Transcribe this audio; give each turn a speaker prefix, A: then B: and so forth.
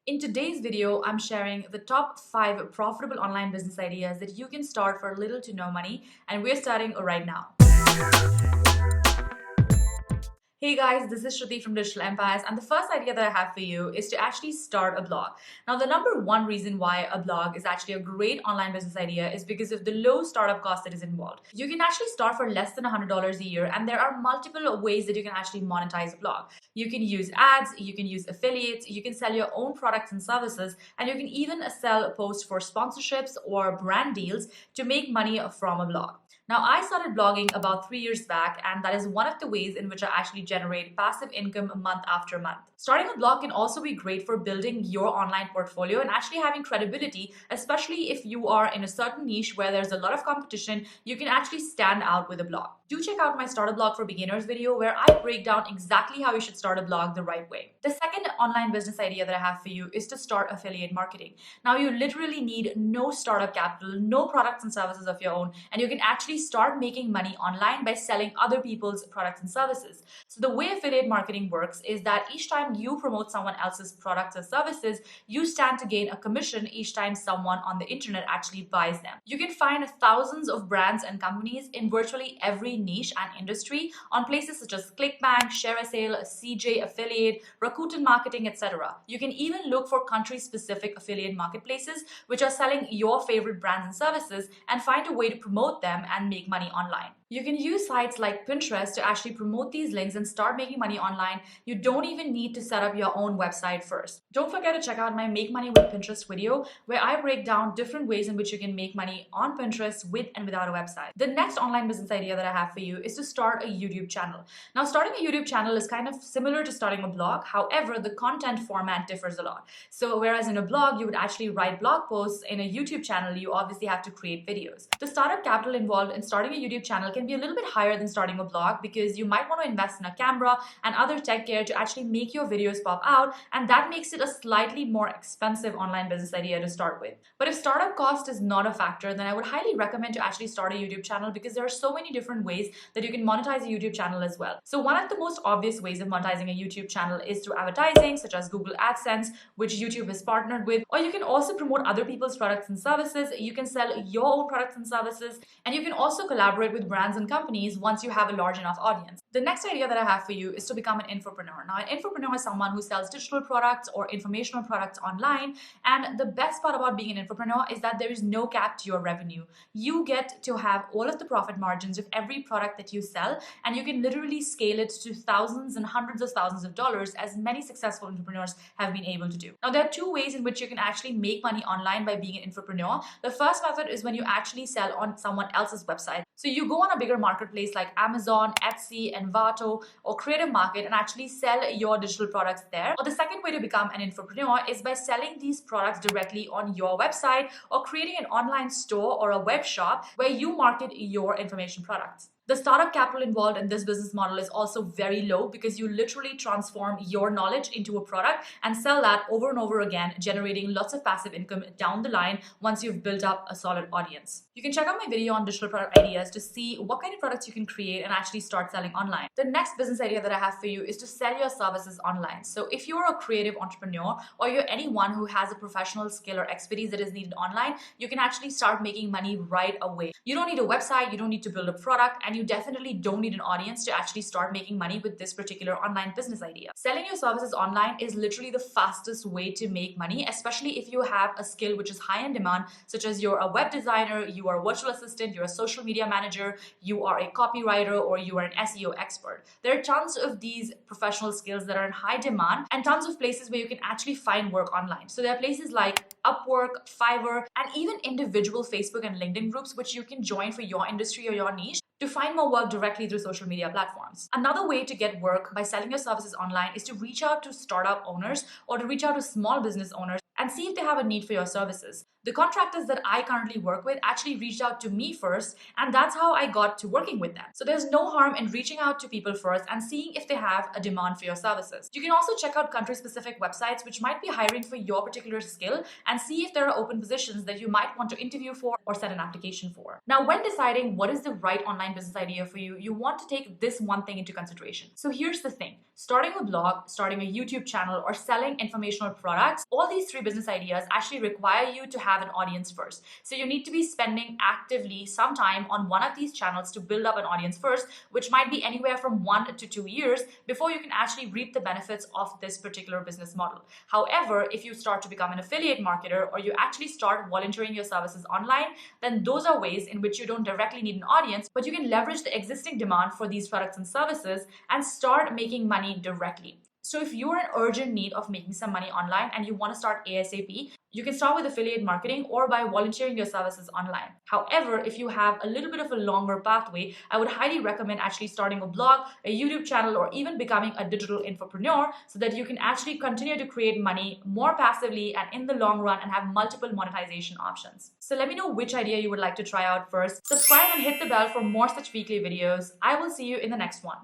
A: In today's video, I'm sharing the top 5 profitable online business ideas that you can start for little to no money, and we're starting right now. Hey guys, this is Shruti from Digital Empires, and the first idea that I have for you is to actually start a blog. Now, the number one reason why a blog is actually a great online business idea is because of the low startup cost that is involved. You can actually start for less than $100 a year, and there are multiple ways that you can actually monetize a blog. You can use ads, you can use affiliates, you can sell your own products and services, and you can even sell posts for sponsorships or brand deals to make money from a blog. Now, I started blogging about 3 years back, and that is one of the ways in which I actually generate passive income month after month. Starting a blog can also be great for building your online portfolio and actually having credibility, especially if you are in a certain niche where there's a lot of competition. You can actually stand out with a blog. Do check out my Start a Blog for Beginners video where I break down exactly how you should start a blog the right way. The second online business idea that I have for you is to start affiliate marketing. Now, you literally need no startup capital, no products and services of your own, and you can actually start making money online by selling other people's products and services. So the way affiliate marketing works is that each time you promote someone else's products or services, you stand to gain a commission each time someone on the internet actually buys them. You can find thousands of brands and companies in virtually every niche and industry on places such as ClickBank, ShareASale, CJ Affiliate, Rakuten Marketing, etc. You can even look for country-specific affiliate marketplaces which are selling your favorite brands and services and find a way to promote them and make money online. You can use sites like Pinterest to actually promote these links and start making money online. You don't even need to set up your own website first. Don't forget to check out my Make Money with Pinterest video where I break down different ways in which you can make money on Pinterest with and without a website. The next online business idea that I have for you is to start a YouTube channel. Now, starting a YouTube channel is kind of similar to starting a blog. However, the content format differs a lot. So whereas in a blog, you would actually write blog posts, in a YouTube channel, you obviously have to create videos. The startup capital involved in starting a YouTube channel can be a little bit higher than starting a blog because you might want to invest in a camera and other tech gear to actually make your videos pop out, and that makes it a slightly more expensive online business idea to start with. But if startup cost is not a factor, then I would highly recommend to actually start a YouTube channel because there are so many different ways that you can monetize a YouTube channel as well. So one of the most obvious ways of monetizing a YouTube channel is through advertising, such as Google AdSense, which YouTube has partnered with, or you can also promote other people's products and services. You can sell your own products and services, and you can also collaborate with brands and companies once you have a large enough audience. The next idea that I have for you is to become an infopreneur. Now, an infopreneur is someone who sells digital products or informational products online, and the best part about being an infopreneur is that there is no cap to your revenue. You get to have all of the profit margins of every product that you sell, and you can literally scale it to thousands and hundreds of thousands of dollars, as many successful entrepreneurs have been able to do. Now, there are two ways in which you can actually make money online by being an infopreneur. The first method is when you actually sell on someone else's website. So you go on a bigger marketplace like Amazon, Etsy, Envato, or Creative Market and actually sell your digital products there. Or the second way to become an infopreneur is by selling these products directly on your website or creating an online store or a web shop where you market your information products. The startup capital involved in this business model is also very low because you literally transform your knowledge into a product and sell that over and over again, generating lots of passive income down the line once you've built up a solid audience. You can check out my video on digital product ideas to see what kind of products you can create and actually start selling online. The next business idea that I have for you is to sell your services online. So if you're a creative entrepreneur or you're anyone who has a professional skill or expertise that is needed online, you can actually start making money right away. You don't need a website, you don't need to build a product, and you definitely don't need an audience to actually start making money with this particular online business idea. Selling your services online is literally the fastest way to make money, especially if you have a skill which is high in demand, such as you're a web designer, you are a virtual assistant, you're a social media manager, you are a copywriter, or you are an SEO expert. There are tons of these professional skills that are in high demand and tons of places where you can actually find work online. So there are places like Upwork, Fiverr, and even individual Facebook and LinkedIn groups which you can join for your industry or your niche to find more work directly through social media platforms. Another way to get work by selling your services online is to reach out to startup owners or to reach out to small business owners and see if they have a need for your services. The contractors that I currently work with actually reached out to me first, and that's how I got to working with them. So there's no harm in reaching out to people first and seeing if they have a demand for your services. You can also check out country-specific websites which might be hiring for your particular skill and see if there are open positions that you might want to interview for or set an application for. Now, when deciding what is the right online business idea for you, you want to take this one thing into consideration. So here's the thing. Starting a blog, starting a YouTube channel, or selling informational products, all these three business ideas actually require you to have an audience first. So you need to be spending actively some time on one of these channels to build up an audience first, which might be anywhere from 1 to 2 years before you can actually reap the benefits of this particular business model. However, if you start to become an affiliate marketer or you actually start volunteering your services online, then those are ways in which you don't directly need an audience, but you can leverage the existing demand for these products and services and start making money directly. So if you're in urgent need of making some money online and you want to start ASAP, you can start with affiliate marketing or by volunteering your services online. However, if you have a little bit of a longer pathway, I would highly recommend actually starting a blog, a YouTube channel, or even becoming a digital infopreneur so that you can actually continue to create money more passively and in the long run and have multiple monetization options. So let me know which idea you would like to try out first. Subscribe and hit the bell for more such weekly videos. I will see you in the next one.